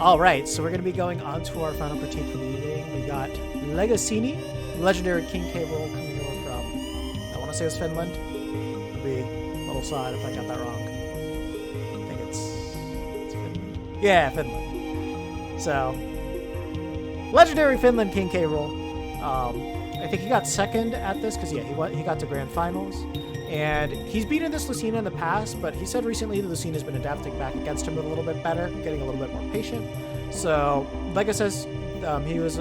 All right, so we're going to be going on to our final critique for the evening. We got Leggasiini, legendary King K roll coming over from, I want to say it's Finland. I'll be a little sad if I got that wrong. I think it's Finland. Yeah, Finland. So, legendary Finland King K roll. I think he got second at this because, yeah, he got to grand finals. And he's beaten this Lucina in the past, but he said recently that Lucina's been adapting back against him a little bit better, getting a little bit more patient. So, like I says, he was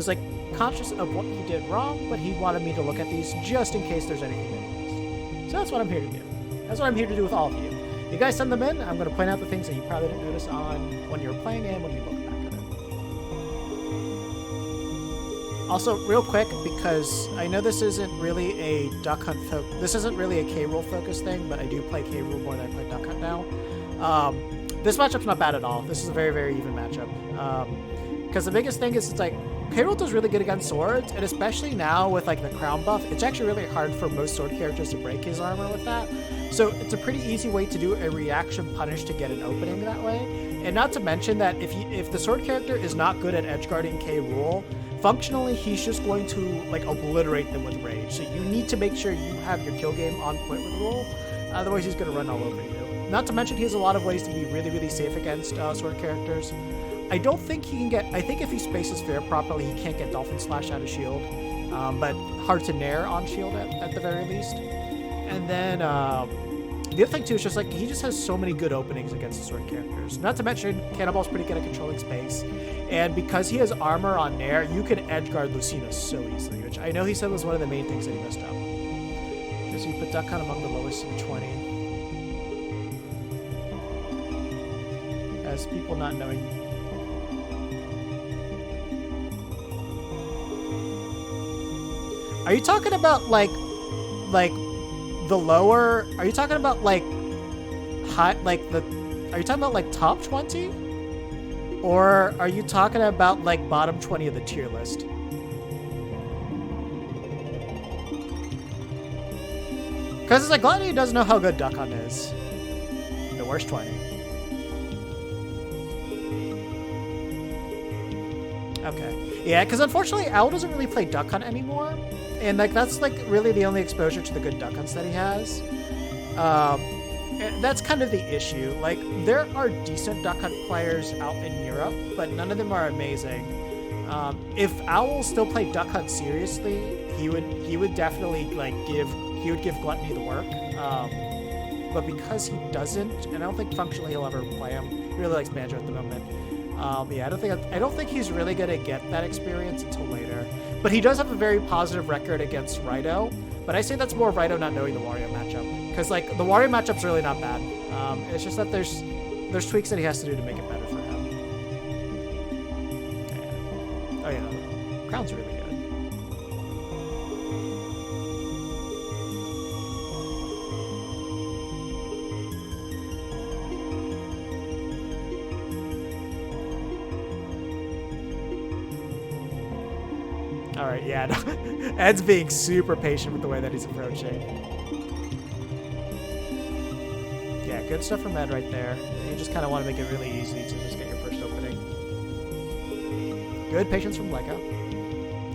like conscious of what he did wrong, but he wanted me to look at these just in case there's anything that he missed. So that's what I'm here to do. That's what I'm here to do with all of you. You guys send them in. I'm going to point out the things that you probably didn't notice on when you were playing and when you look back at it. Also, real quick, because I know this isn't really a Duck Hunt this isn't really a K-Roll focus thing, but I do play K-Roll more than I play Duck Hunt now. This matchup's not bad at all. This is a very, very even matchup. Because the biggest thing is it's like, K-Roll does really good against swords, and especially now with like the crown buff, it's actually really hard for most sword characters to break his armor with that. So it's a pretty easy way to do a reaction punish to get an opening that way. And not to mention that if the sword character is not good at edgeguarding K-Roll, functionally, he's just going to like obliterate them with rage. So you need to make sure you have your kill game on point with roll. Otherwise, he's going to run all over you. Not to mention, he has a lot of ways to be really, really safe against sword characters. I don't think he can get... I think if he spaces fair properly, he can't get Dolphin Slash out of shield. But hard to nair on shield at the very least. And then... the other thing, too, is just, like, he just has so many good openings against the sword characters. Not to mention, Cannonball's pretty good at controlling space. And because he has armor on Nair, you can edgeguard Lucina so easily, which I know he said was one of the main things that he messed up. Because you put Duck Hunt among the lowest in 20. As people not knowing... Are you talking about, like the lower, are you talking about like high, like the, are you talking about like top 20? Or are you talking about like bottom 20 of the tier list? Because it's like, Gluttony doesn't know how good Duck Hunt is. The worst 20. Okay. Yeah, because unfortunately, Owl doesn't really play Duck Hunt anymore. And like that's like really the only exposure to the good Duck Hunts that he has. That's kind of the issue. Like there are decent Duck Hunt players out in Europe, but none of them are amazing. If Owl still played Duck Hunt seriously, he would definitely like give Gluttony the work. But because he doesn't, and I don't think functionally he'll ever play him. He really likes Banjo at the moment. Yeah, I don't think he's really gonna get that experience until later. But he does have a very positive record against Rido. But I say that's more Rido not knowing the Wario matchup, because like the Wario matchup's really not bad. It's just that there's tweaks that he has to do to make it better for him. Yeah. Oh yeah, Crown's really good. Alright, yeah, no. Ed's being super patient with the way that he's approaching. Yeah, good stuff from Ed right there. You just kind of want to make it really easy to just get your first opening. Good patience from Lego.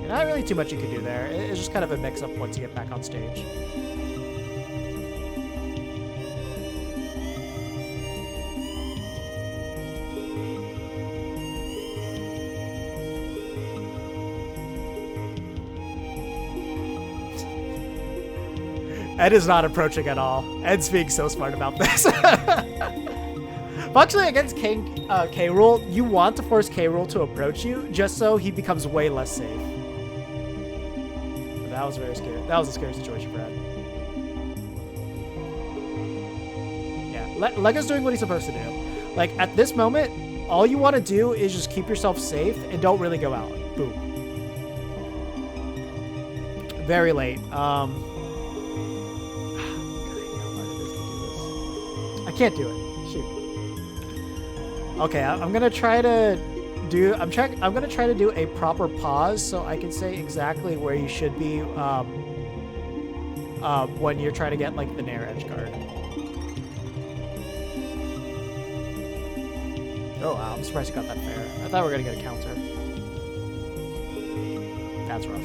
Yeah, not really too much you can do there. It's just kind of a mix-up once you get back on stage. Ed is not approaching at all. Ed's being so smart about this. Actually, against K-Roll, you want to force K-Roll to approach you just so he becomes way less safe. But that was very scary. That was a scary situation for Ed. Yeah, Lego's doing what he's supposed to do. Like, at this moment, all you want to do is just keep yourself safe and don't really go out. Boom. Very late. I can't do it. Shoot. Okay, I'm gonna try to do. I'm gonna try to do a proper pause so I can say exactly where you should be when you're trying to get like the Nair edge guard. Oh wow, I'm surprised he got that fair. I thought we were gonna get a counter. That's rough.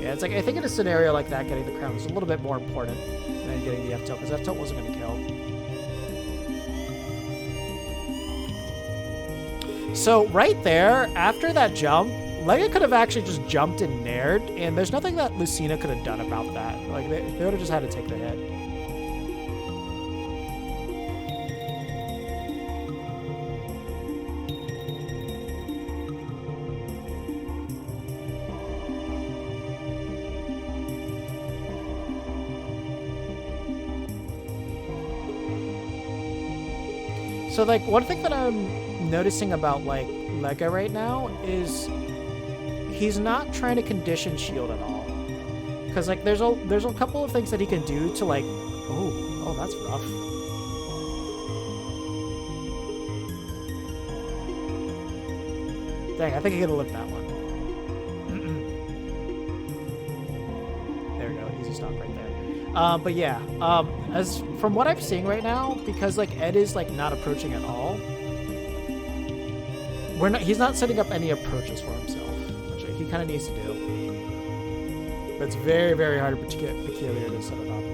Yeah, it's like, I think in a scenario like that, getting the crown is a little bit more important than getting the F-tilt, because F-tilt wasn't gonna kill. So right there, after that jump, Lega could have actually just jumped and nared, and there's nothing that Lucina could have done about that. Like, they would have just had to take the hit. So, like, one thing that I'm noticing about, like, Lega right now is he's not trying to condition shield at all. Because, like, there's a couple of things that he can do to, like... Oh, that's rough. Dang, I think he could have lived that one. There we go, easy stock right there. But yeah, as from what I'm seeing right now, because like Ed is like not approaching at all, he's not setting up any approaches for himself, which he kind of needs to do. But it's very, very hard to get Peculiar to set it up.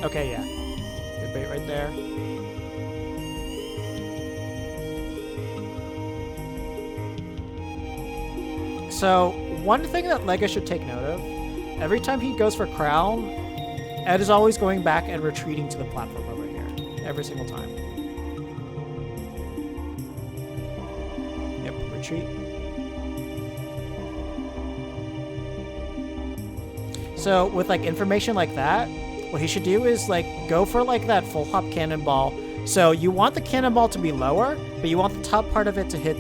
Okay, yeah, good bait right there. So, one thing that Lega should take note of, every time he goes for Crown, Ed is always going back and retreating to the platform over here. Every single time. Yep, retreat. So, with like information like that, what he should do is like go for like that full hop cannonball. So, you want the cannonball to be lower, but you want the top part of it to hit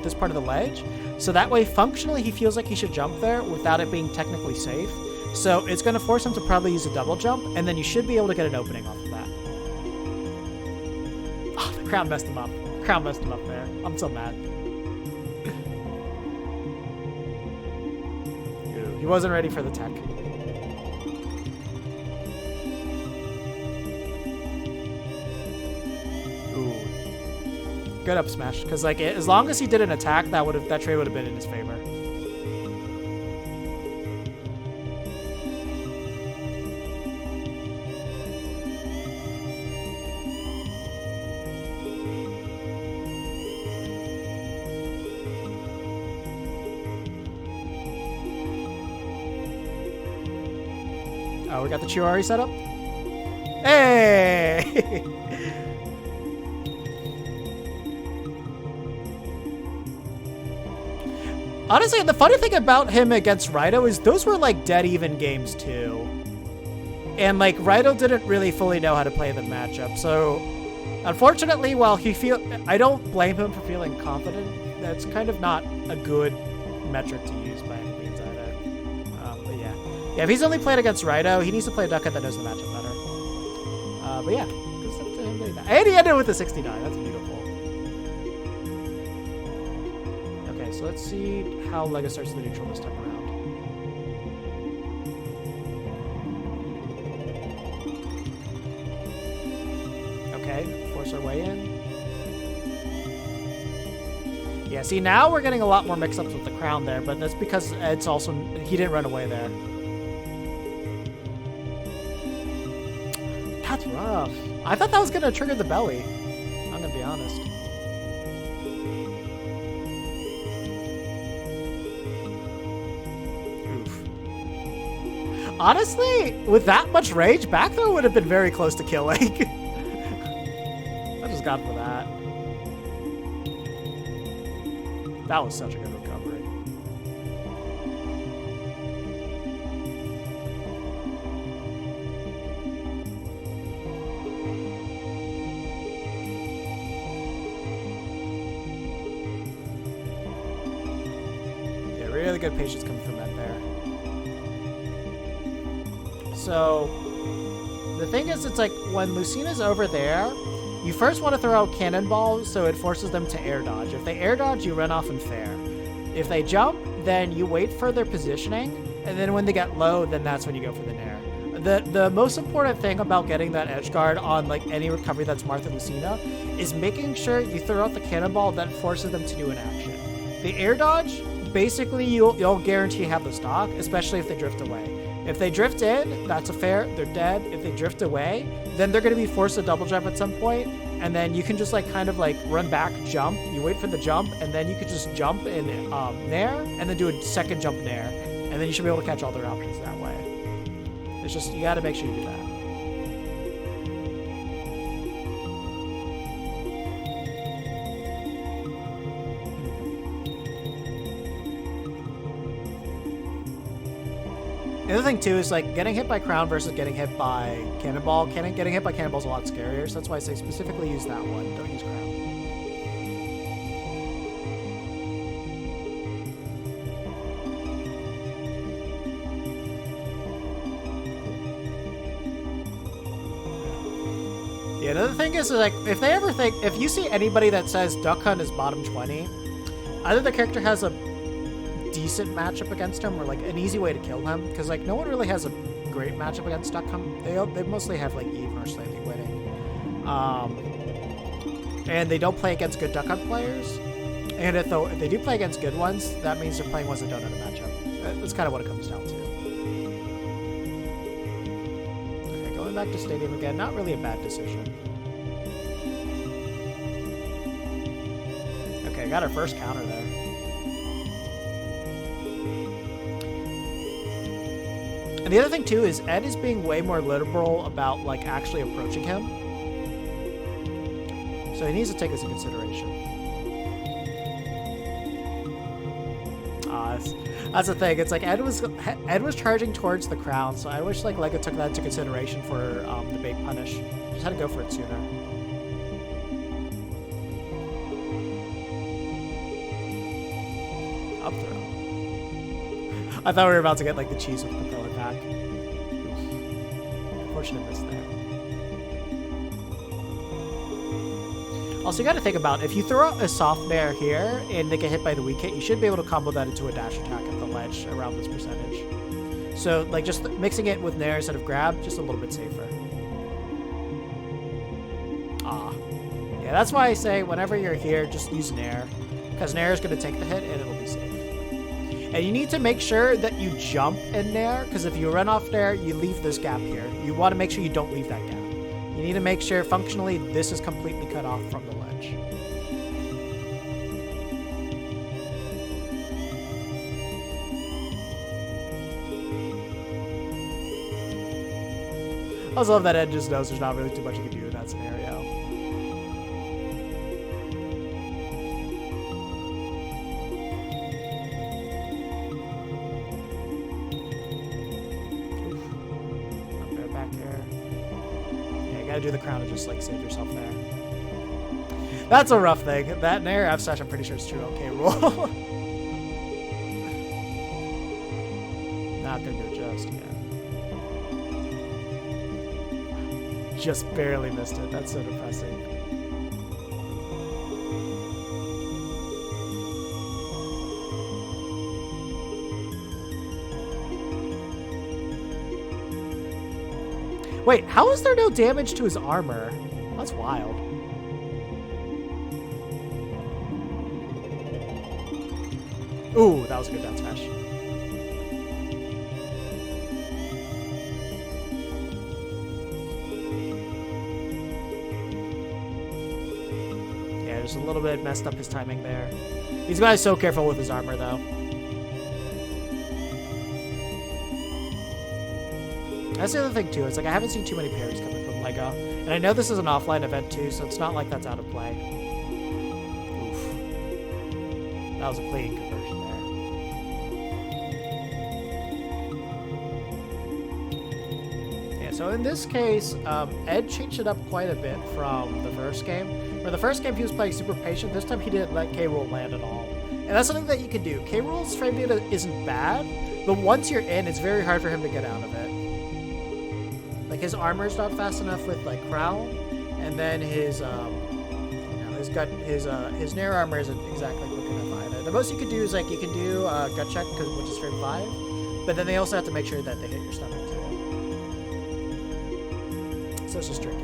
this part of the ledge. So that way, functionally, he feels like he should jump there without it being technically safe. So it's going to force him to probably use a double jump, and then you should be able to get an opening off of that. Oh, the crown messed him up. The crown messed him up there. I'm so mad. Ew, he wasn't ready for the tech. Ooh. Good up smash, because like as long as he did an attack, that trade would have been in his favor. Oh, we got the Chihuahua set up. Hey! Honestly, the funny thing about him against Raito is those were like dead even games too. And like Raito didn't really fully know how to play the matchup. So unfortunately, while I don't blame him for feeling confident. That's kind of not a good metric to use by any means either. But yeah. Yeah, if he's only played against Raito, he needs to play a Duckhead that knows the matchup better. But yeah, good stuff to him doing that. And he ended with a 69. That's beautiful. So let's see how Lega starts the neutral this time around. Okay, force our way in. Yeah, see now we're getting a lot more mix-ups with the crown there, but that's because Ed's also, he didn't run away there. That's rough. I thought that was going to trigger the belly. I'm going to be honest. Honestly, with that much rage, back throw would have been very close to killing. I just got for that. That was such a good recovery. Yeah, really good patience coming from Ed there. So, the thing is, it's like, when Lucina's over there, you first want to throw out cannonballs so it forces them to air dodge. If they air dodge, you run off and fair. If they jump, then you wait for their positioning, and then when they get low, then that's when you go for the nair. the most important thing about getting that edge guard on like any recovery that's Martha Lucina is making sure you throw out the cannonball that forces them to do an action. The air dodge, basically you'll guarantee have the stock, especially if they drift away. If they drift in, that's a fair, they're dead. If they drift away, then they're going to be forced to double jump at some point, and then you can just like kind of like run back, jump, you wait for the jump, and then you can just jump in Nair, and then do a second jump Nair, and then you should be able to catch all their options that way. It's just, you got to make sure you do that. The other thing too is like getting hit by Crown versus getting hit by Cannonball. Getting hit by Cannonball is a lot scarier, so that's why I say specifically use that one. Don't use Crown. Yeah, another thing is like if you see anybody that says Duck Hunt is bottom 20, either the character has a decent matchup against him or like an easy way to kill him, because like no one really has a great matchup against Duck Hunt. They mostly have like even or slightly winning, and they don't play against good Duck Hunt players. And if they do play against good ones, that means they're playing ones that don't have a matchup. That's kind of what it comes down to. Okay, going back to Stadium again, not really a bad decision. Okay, got our first counter there. And the other thing too is Ed is being way more liberal about like actually approaching him. So he needs to take this into consideration. That's the thing. It's like Ed was charging towards the crown, so I wish like Lego took that into consideration for the bait punish. Just had to go for it sooner. Up throw. I thought we were about to get like the cheese with the propeller pack. Unfortunate miss there. Also, you got to think about if you throw out a soft nair here and they get hit by the weak hit, you should be able to combo that into a dash attack at the ledge around this percentage. So, like, just mixing it with nair instead of grab, just a little bit safer. Yeah, that's why I say whenever you're here, just use nair, because nair is going to take the hit and it'll be safe. And you need to make sure that you jump in Nair, because if you run off Nair, you leave this gap here. You want to make sure you don't leave that gap. You need to make sure functionally this is completely cut off from the ledge. I also love that Ed just knows there's not really too much you can do in that scenario. Do the crown and just like save yourself there. That's a rough thing. That Nair F slash, I'm pretty sure it's true. Okay, roll. Not gonna do it just yet. Just barely missed it. That's so depressing. Wait, how is there no damage to his armor? That's wild. Ooh, that was a good down smash. Yeah, just a little bit messed up his timing there. He's got to be so careful with his armor, though. That's the other thing too. It's like I haven't seen too many parries coming from Lego, and I know this is an offline event too, so it's not like that's out of play. Oof, that was a clean conversion there. Yeah. So in this case, Ed changed it up quite a bit from the first game. Where the first game he was playing super patient. This time he didn't let K roll land at all, and that's something that you can do. K roll's frame data isn't bad, but once you're in, it's very hard for him to get out of it. Like his armor's not fast enough with like crown, and then his nair armor isn't exactly quick enough either. The most you can do is like you can do gut check, which is frame 5, but then they also have to make sure that they hit your stomach too. so it's just tricky.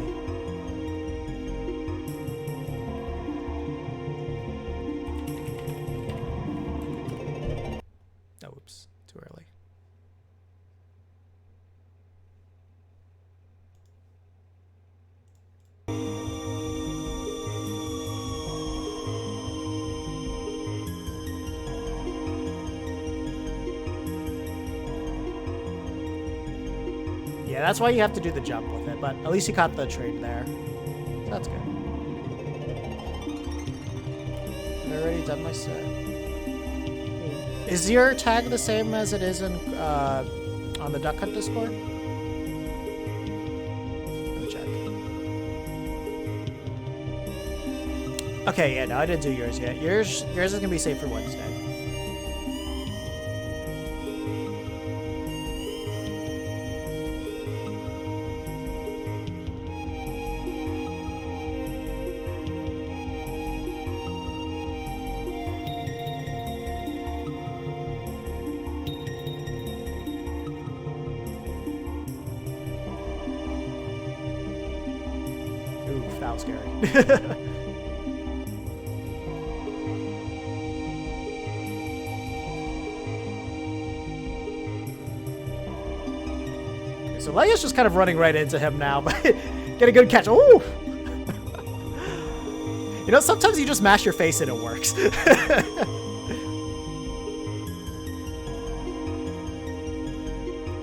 Oh, oops. Too early. Yeah, that's why you have to do the jump with it, but at least you caught the trade there. So that's good. I already done my set. Is your tag the same as it is in on the Duck Hunt Discord? Let me check. Okay, yeah, no, I didn't do yours yet. Yours is gonna be saved for Wednesday. That was scary. Okay, so Leia's just kind of running right into him now, but get a good catch. Ooh! You know, sometimes you just mash your face and it works.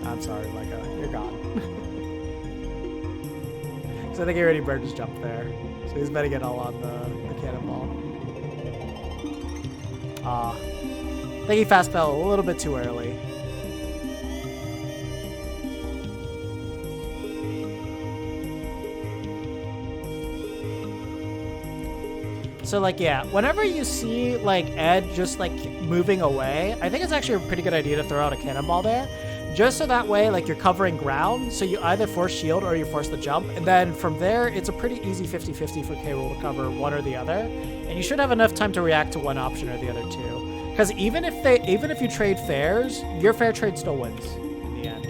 I'm sorry, Leica. You're gone. So I think he already burned his jump there. So he's betting it all on the cannonball. I think he fast fell a little bit too early. So like, yeah, whenever you see like Ed just like moving away, I think it's actually a pretty good idea to throw out a cannonball there. Just so that way, like, you're covering ground, so you either force shield or you force the jump, and then from there, it's a pretty easy 50-50 for K-Rool to cover one or the other, and you should have enough time to react to one option or the other two. Because even if you trade fairs, your fair trade still wins in the end.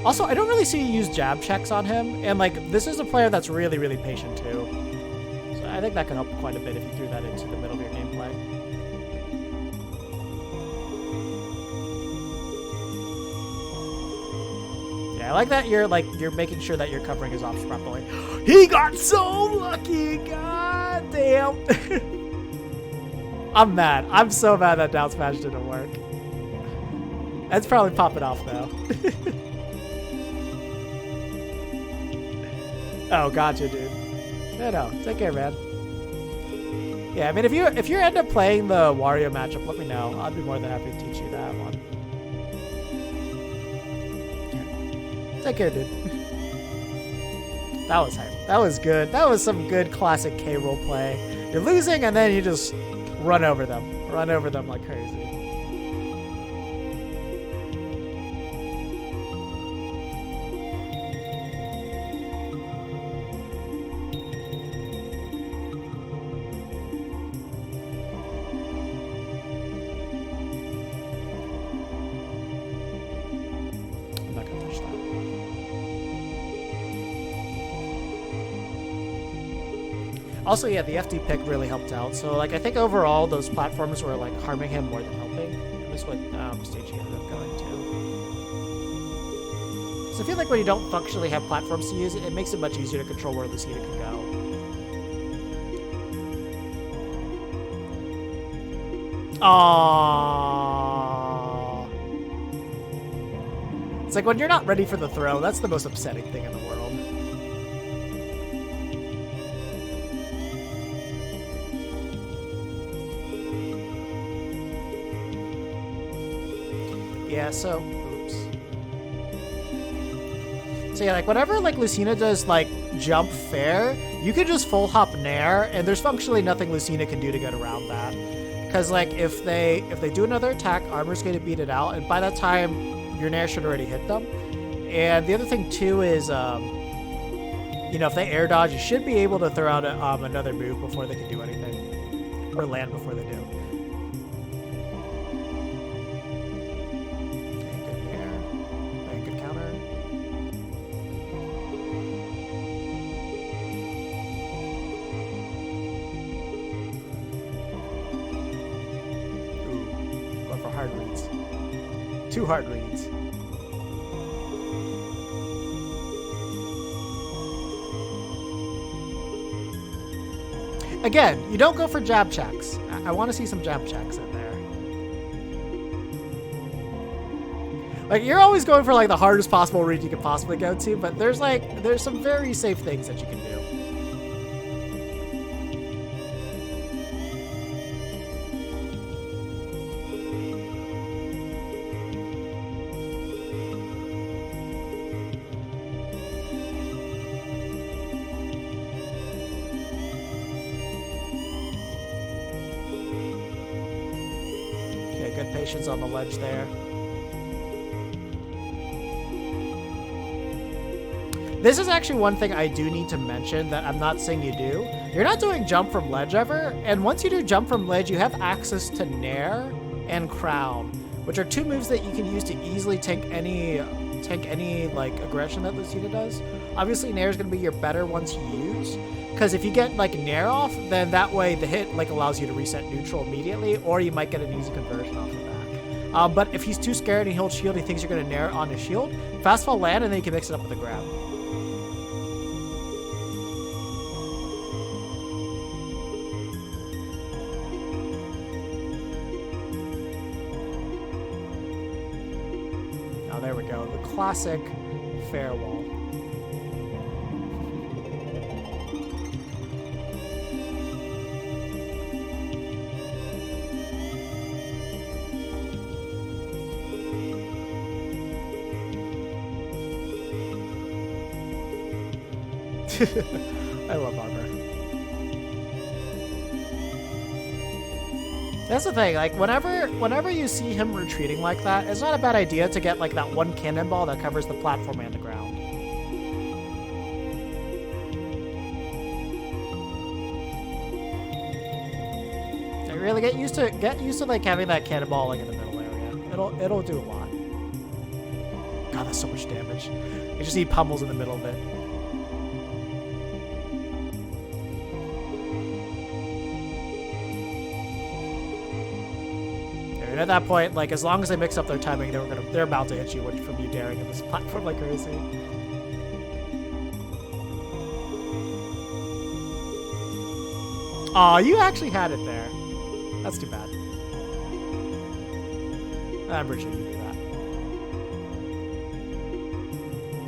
Also, I don't really see you use jab checks on him, and like this is a player that's really, really patient too. So I think that can help quite a bit if you threw that into the middle of your gameplay. Yeah, I like that you're making sure that you're covering his ops properly. He got so lucky! God damn! I'm mad. I'm so mad that down smash didn't work. That's probably popping off though. Oh, gotcha, dude. No, take care, man. Yeah, I mean, if you end up playing the Wario matchup, let me know. I'd be more than happy to teach you that one. Take care, dude. That was hype. That was good. That was some good classic K-Rool play. You're losing, and then you just run over them. Run over them like crazy. Also, yeah, the FD pick really helped out. So, like, I think overall those platforms were like harming him more than helping. It was what stage he ended up going to. So I feel like when you don't functionally have platforms to use, it makes it much easier to control where Lucina can go. Aww. It's like when you're not ready for the throw, that's the most upsetting thing in the world. Yeah, so, oops. So yeah, like whenever like Lucina does like jump fair, you can just full hop nair, and there's functionally nothing Lucina can do to get around that. Because like if they do another attack, armor's going to beat it out, and by that time your nair should already hit them. And the other thing too is you know, if they air dodge, you should be able to throw out another move before they can do anything. Or land before they do. Okay, good air. Okay, good counter. Ooh, going for hard reads. 2 hard reads. Again, you don't go for jab checks. I want to see some jab checks in there. Like, you're always going for like the hardest possible read you could possibly go to, but there's some very safe things that you can do. Good patience on the ledge there. This is actually one thing I do need to mention that I'm not saying you do. You're not doing jump from ledge ever, and once you do jump from ledge, you have access to Nair and Crown, which are 2 moves that you can use to easily tank any like aggression that Lucina does. Obviously, Nair is going to be your better ones to use. Because if you get like Nair off, then that way the hit like allows you to reset neutral immediately, or you might get an easy conversion off of that. But if he's too scared and he holds shield, he thinks you're going to Nair on his shield, fast fall land, and then you can mix it up with the grab. Oh, there we go. The classic fair wall. I love armor. That's the thing, like, whenever you see him retreating like that, it's not a bad idea to get, like, that one cannonball that covers the platform and the ground. And really get used to like having that cannonball like in the middle area. It'll do a lot. God, that's so much damage. You just need pummels in the middle of it. And at that point, like, as long as they mix up their timing, they're about to hit you from you daring at this platform like crazy. Aw, you actually had it there. That's too bad. I'm pretty sure you do that.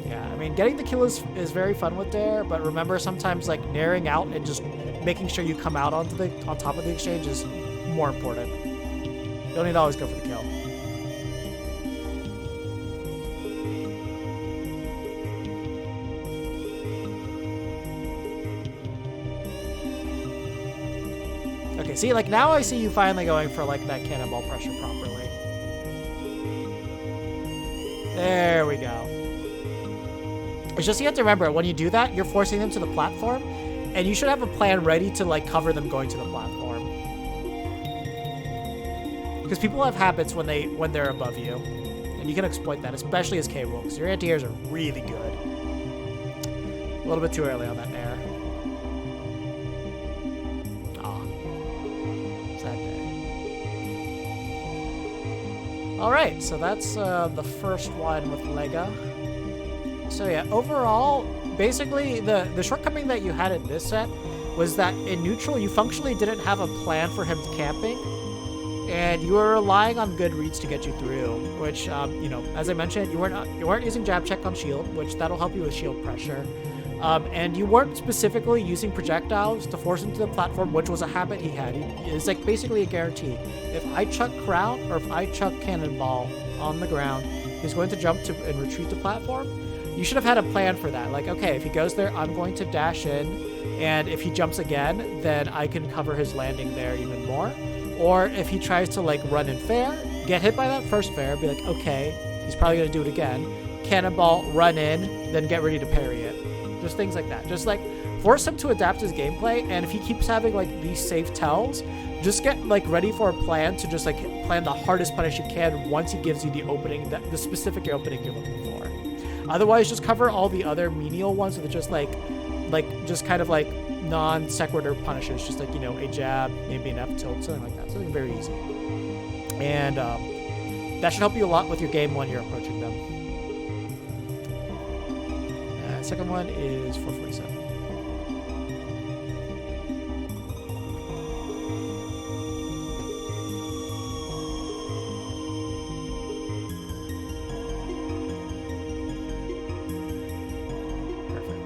Yeah, I mean, getting the kill is very fun with Dare, but remember, sometimes like narrowing out and just making sure you come out on top of the exchange is more important. You don't need to always go for the kill. Okay, see, like, now I see you finally going for, like, that cannonball pressure properly. There we go. It's just you have to remember, when you do that, you're forcing them to the platform, and you should have a plan ready to, like, cover them going to the platform. Because people have habits when they're above you, and you can exploit that, especially as K-Roll, because your anti-airs are really good. A little bit too early on that nair. Aw. Sad day. Alright, so that's the first one with Lega. So yeah, overall, basically, the shortcoming that you had in this set was that in neutral, you functionally didn't have a plan for him camping. And you were relying on good reads to get you through, which, you know, as I mentioned, you weren't using jab check on shield, which that'll help you with shield pressure. And you weren't specifically using projectiles to force him to the platform, which was a habit he had. It's like basically a guarantee. If I chuck Crown or if I chuck Cannonball on the ground, he's going to jump to and retreat the platform. You should have had a plan for that. Like, okay, if he goes there, I'm going to dash in, and if he jumps again, then I can cover his landing there even more. Or if he tries to, like, run in fair, get hit by that first fair, be like, okay, he's probably going to do it again. Cannonball, run in, then get ready to parry it. Just things like that. Just like force him to adapt his gameplay, and if he keeps having like these safe tells, just get like ready for a plan to just like plan the hardest punish you can once he gives you the opening, the specific opening you're looking for. Otherwise, just cover all the other menial ones with just like just kind of like non sequitur punishes, just like, you know, a jab, maybe an F tilt, something like that. Something very easy. And that should help you a lot with your game when you're approaching them. Second one is 447. Perfect.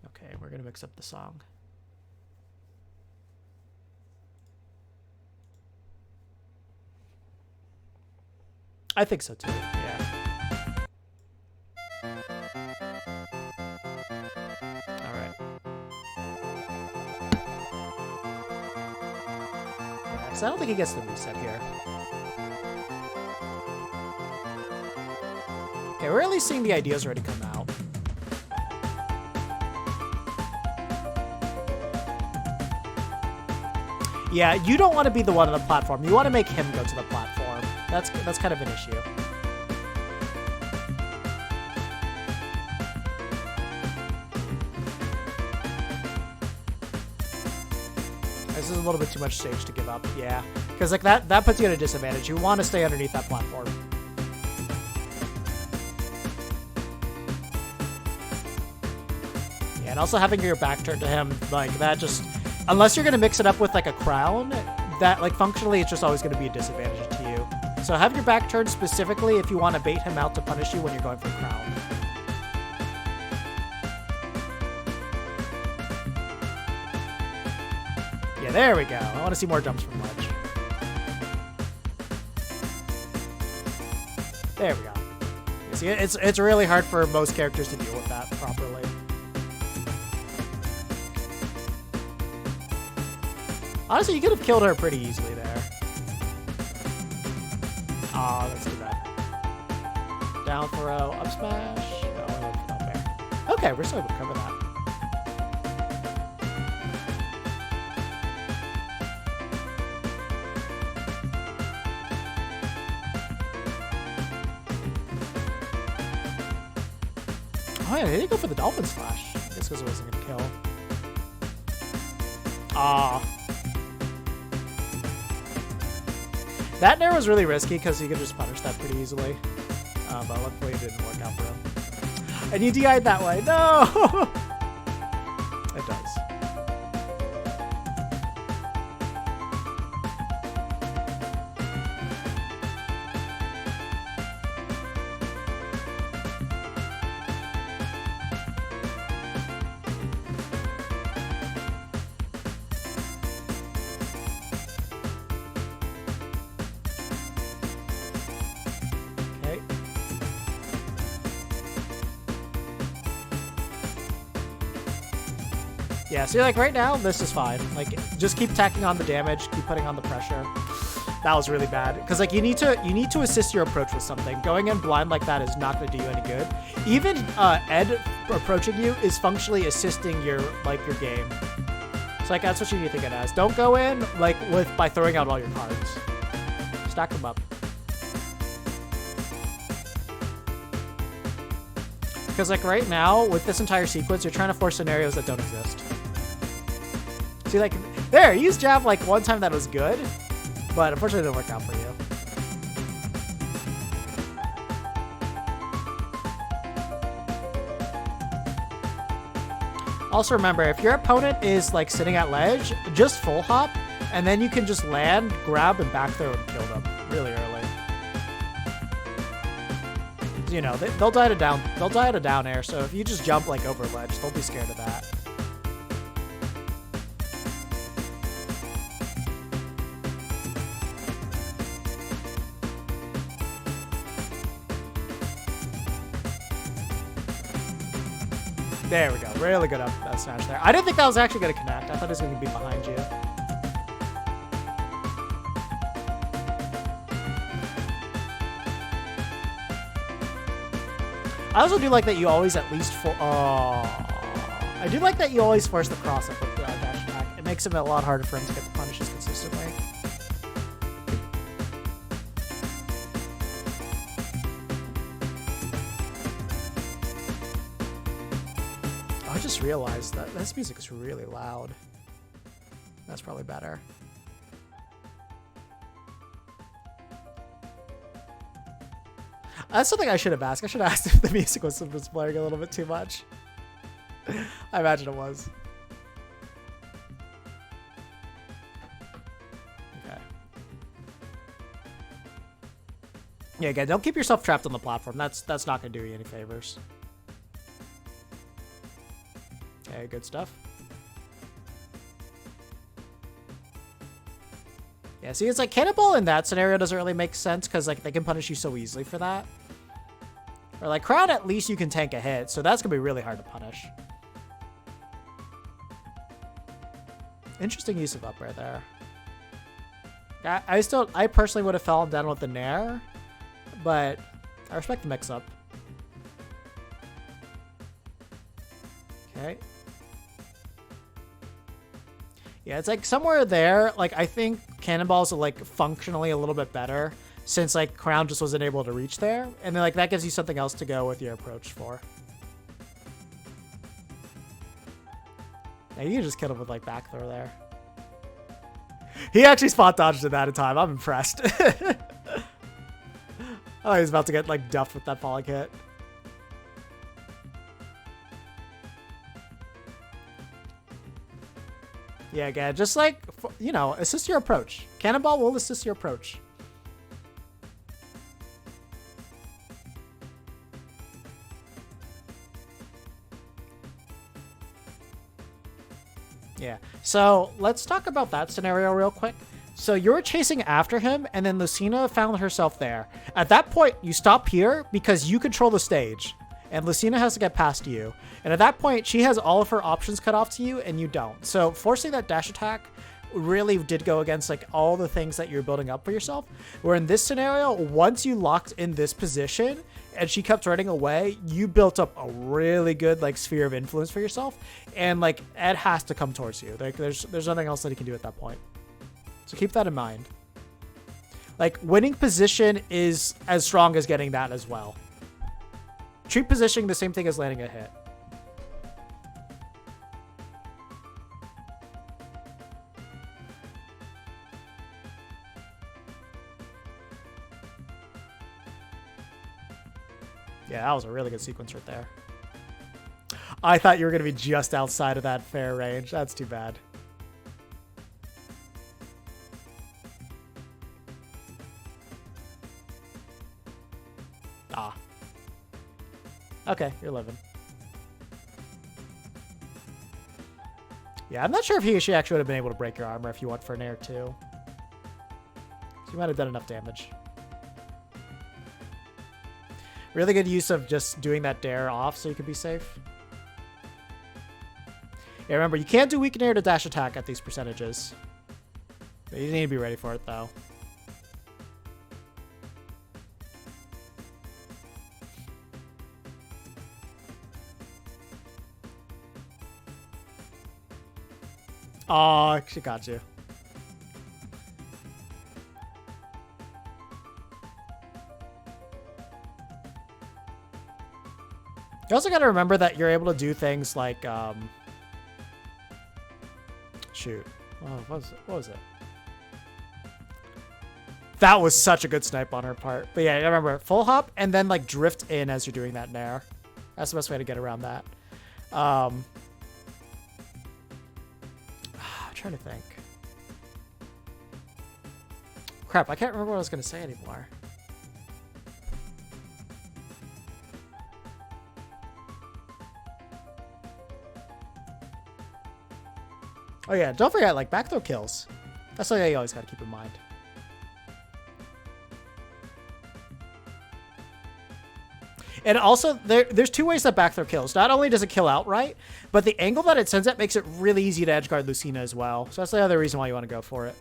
Okay, we're gonna mix up the song. I think so too, yeah. Alright. Yeah, so I don't think he gets the reset here. Okay, we're at least seeing the ideas already come out. Yeah, you don't want to be the one on the platform. You want to make him go to the platform. That's kind of an issue. This is a little bit too much stage to give up, yeah. Because like that puts you at a disadvantage. You want to stay underneath that platform. Yeah, and also having your back turned to him, like that just, unless you're gonna mix it up with like a crown, that like functionally it's just always gonna be a disadvantage to you. So have your back turned specifically if you want to bait him out to punish you when you're going for crown. Yeah, there we go. I want to see more jumps from ledge. There we go. You see, it's really hard for most characters to deal with that properly. Honestly, you could have killed her pretty easily there. Oh, that's too bad. Down throw, up smash. No, not fair. Okay, we're still able to cover that. Oh yeah, he didn't go for the dolphin slash. I guess because it wasn't gonna kill. Ah. That nair was really risky because he could just punish that pretty easily. But luckily it didn't work out for him. And you DI'd that way. No! It does. Yeah, so like right now, this is fine. Like, just keep tacking on the damage, keep putting on the pressure. That was really bad because like you need to assist your approach with something. Going in blind like that is not going to do you any good. Even Ed approaching you is functionally assisting your game. So like that's what you need to think it as. Don't go in like by throwing out all your cards. Stack them up. Because like right now with this entire sequence, you're trying to force scenarios that don't exist. See, like, there, you used jab like one time that was good, but unfortunately it didn't work out for you. Also remember, if your opponent is like sitting at ledge, just full hop, and then you can just land, grab, and back throw and kill them really early. You know, they'll die at a down air, so if you just jump like over ledge, they'll be scared of that. There we go. Really good up smash there. I didn't think that was actually going to connect. I thought it was going to be behind you. I also do like that you always at least I do like that you always force the cross up with the dash attack. It makes it a lot harder for him to get the punishes consistently. Oh, I just realized that this music is really loud. That's probably better. That's something I should have asked. I should have asked if the music was blaring a little bit too much. I imagine it was. Okay. Yeah, again, don't keep yourself trapped on the platform. That's not going to do you any favors. Okay, good stuff. Yeah, see, it's like Cannonball in that scenario doesn't really make sense because like they can punish you so easily for that. Or like Crown, at least you can tank a hit, so that's gonna be really hard to punish. Interesting use of up air there. I personally would have fallen down with the Nair, but I respect the mix up. Okay. Yeah, it's like somewhere there, like I think Cannonballs are like functionally a little bit better since like Crown just wasn't able to reach there. And then like that gives you something else to go with your approach for. Yeah, you can just kill him with like back throw there. He actually spot dodged it that in time. I'm impressed. Oh, he's about to get like duffed with that falling hit. Yeah, again, just like, you know, assist your approach. Cannonball will assist your approach. Yeah, so let's talk about that scenario real quick. So you're chasing after him, and then Lucina found herself there. At that point, you stop here because you control the stage, and Lucina has to get past you. And at that point, she has all of her options cut off to you, and you don't. So forcing that dash attack really did go against like all the things that you're building up for yourself. Where in this scenario, once you locked in this position and she kept running away, you built up a really good like sphere of influence for yourself. And like Ed has to come towards you. Like there's nothing else that he can do at that point. So keep that in mind. Like winning position is as strong as getting that as well. Treat positioning the same thing as landing a hit. Yeah, that was a really good sequence right there. I thought you were going to be just outside of that fair range. That's too bad. Ah. Okay, you're living. Yeah, I'm not sure if she actually would have been able to break your armor if you went for an air too. So you might have done enough damage. Really good use of just doing that dare off so you can be safe. Yeah, remember, you can't do weak air to dash attack at these percentages. You need to be ready for it, though. Oh, she got you. You also got to remember that you're able to do things like, shoot. Oh, what was it? That was such a good snipe on her part. But yeah, remember, full hop and then like drift in as you're doing that nair. That's the best way to get around that. I'm trying to think. Crap, I can't remember what I was going to say anymore. Oh yeah, don't forget, like, back throw kills. That's something you always gotta keep in mind. And also, there's two ways that back throw kills. Not only does it kill outright, but the angle that it sends at makes it really easy to edgeguard Lucina as well. So that's the other reason why you want to go for it.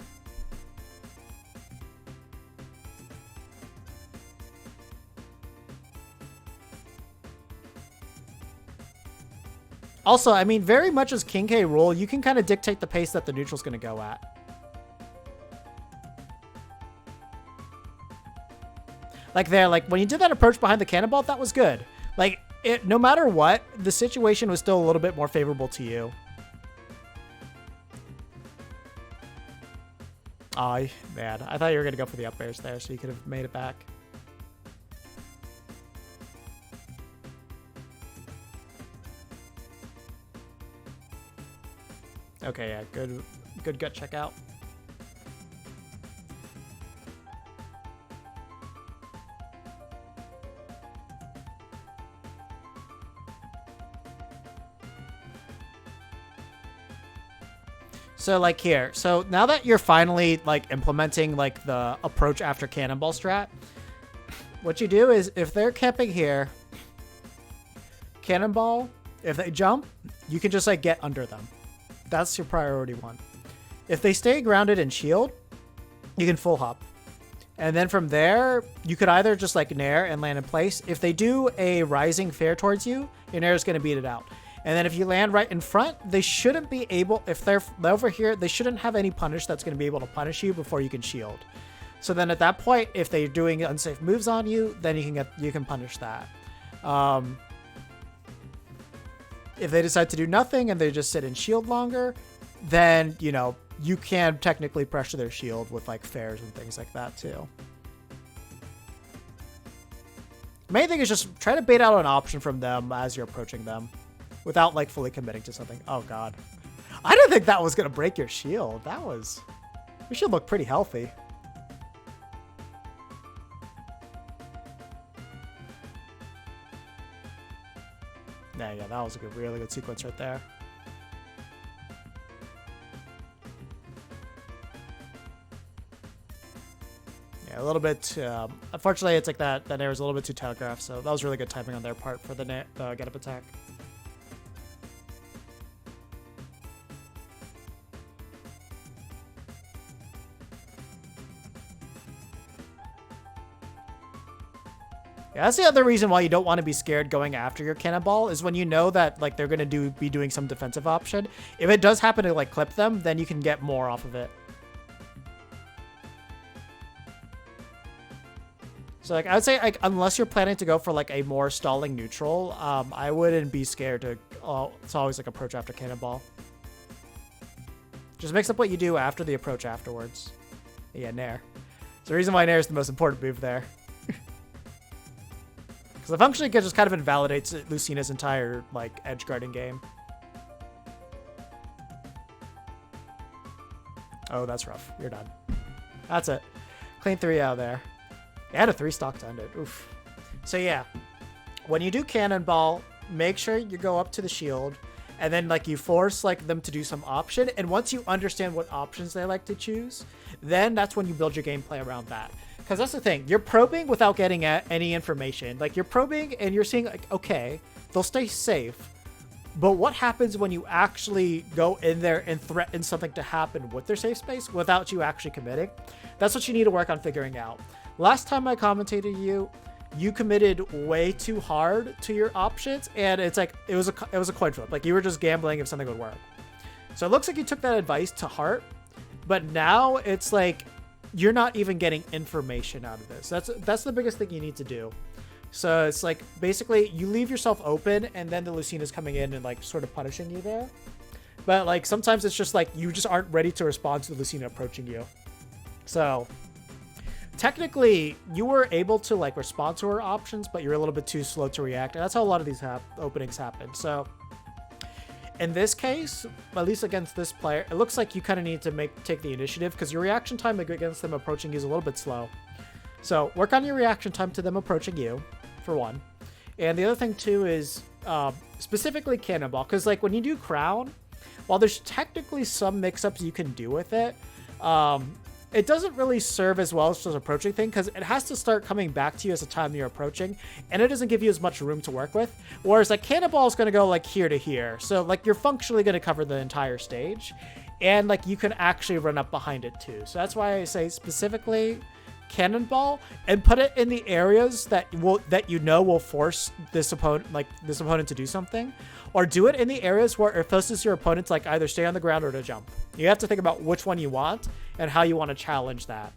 Also, I mean, very much as King K rule, you can kind of dictate the pace that the neutral's going to go at. Like there, like when you did that approach behind the cannonball, that was good. Like no matter what, the situation was still a little bit more favorable to you. Oh, man. I thought you were going to go for the up airs there, so you could have made it back. Okay, yeah. Good gut check out. So like here, so now that you're finally like implementing like the approach after cannonball strat, what you do is if they're camping here, cannonball, if they jump, you can just like get under them. That's your priority one. If they stay grounded and shield, you can full hop. And then from there, you could either just like nair and land in place. If they do a rising fair towards you, your nair is going to beat it out. And then if you land right in front, they shouldn't be able, if they're over here, they shouldn't have any punish that's going to be able to punish you before you can shield. So then at that point, if they're doing unsafe moves on you, then you can punish that. If they decide to do nothing and they just sit and shield longer, then, you know, you can technically pressure their shield with like fairs and things like that too. Main thing is just try to bait out an option from them as you're approaching them, without like fully committing to something. Oh god. I didn't think that was going to break your shield. Your shield looked pretty healthy. Yeah, that was a really good sequence right there. Yeah, a little bit, unfortunately it's like that air was a little bit too telegraphed, so that was really good timing on their part for the get up attack. Yeah, that's the other reason why you don't want to be scared going after your cannonball is when you know that like they're going to be doing some defensive option. If it does happen to like clip them, then you can get more off of it. So like I would say like unless you're planning to go for like a more stalling neutral, I wouldn't be scared to it's always like approach after cannonball. Just mix up what you do after the approach afterwards. Yeah, nair. It's the reason why nair is the most important move there. So the function just kind of invalidates Lucina's entire like edge guarding game. Oh, that's rough. You're done. That's it. Clean 3 out of there. You had a 3 stock to end it. Oof. So yeah, when you do cannonball, make sure you go up to the shield, and then like you force like them to do some option. And once you understand what options they like to choose, then that's when you build your gameplay around that. Because that's the thing, you're probing without getting any information. Like you're probing and you're seeing like, okay, they'll stay safe. But what happens when you actually go in there and threaten something to happen with their safe space without you actually committing? That's what you need to work on figuring out. Last time I commentated you committed way too hard to your options, and it's like it was a coin flip. Like you were just gambling if something would work. So it looks like you took that advice to heart, but now it's like you're not even getting information out of this. That's the biggest thing you need to do. So it's like basically you leave yourself open, and then the Lucina's coming in and like sort of punishing you there. But like sometimes it's just like you just aren't ready to respond to the Lucina approaching you. So technically you were able to like respond to her options, but you're a little bit too slow to react. And that's how a lot of these openings happen. So in this case, at least against this player, it looks like you kind of need to take the initiative because your reaction time against them approaching you is a little bit slow. So work on your reaction time to them approaching you, for one. And the other thing too is specifically cannonball, because like when you do crown, while there's technically some mix-ups you can do with it, it doesn't really serve as well as this approaching thing because it has to start coming back to you as the time you're approaching, and it doesn't give you as much room to work with. Whereas like cannonball is going to go like here to here, so like you're functionally going to cover the entire stage, and like you can actually run up behind it too. So that's why I say specifically cannonball and put it in the areas that will force this opponent to do something, or do it in the areas where it forces your opponent to like either stay on the ground or to jump. You have to think about which one you want and how you want to challenge that.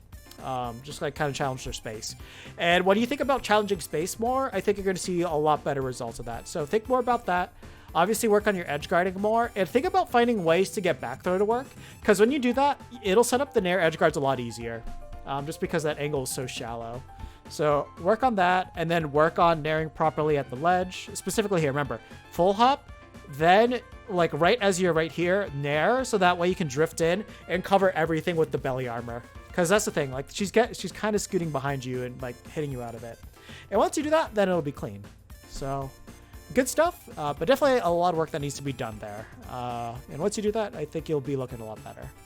Just like kind of challenge their space. And when you think about challenging space more, I think you're going to see a lot better results of that. So think more about that. Obviously work on your edge guarding more, and think about finding ways to get back throw to work, because when you do that, it'll set up the nair edge guards a lot easier, just because that angle is so shallow. So work on that, and then work on nairing properly at the ledge. Specifically here, remember, full hop, then like right as you're right here, nair, so that way you can drift in and cover everything with the belly armor. Because that's the thing, like she's kind of scooting behind you and like hitting you out of it. And once you do that, then it'll be clean. So good stuff, but definitely a lot of work that needs to be done there. And once you do that, I think you'll be looking a lot better.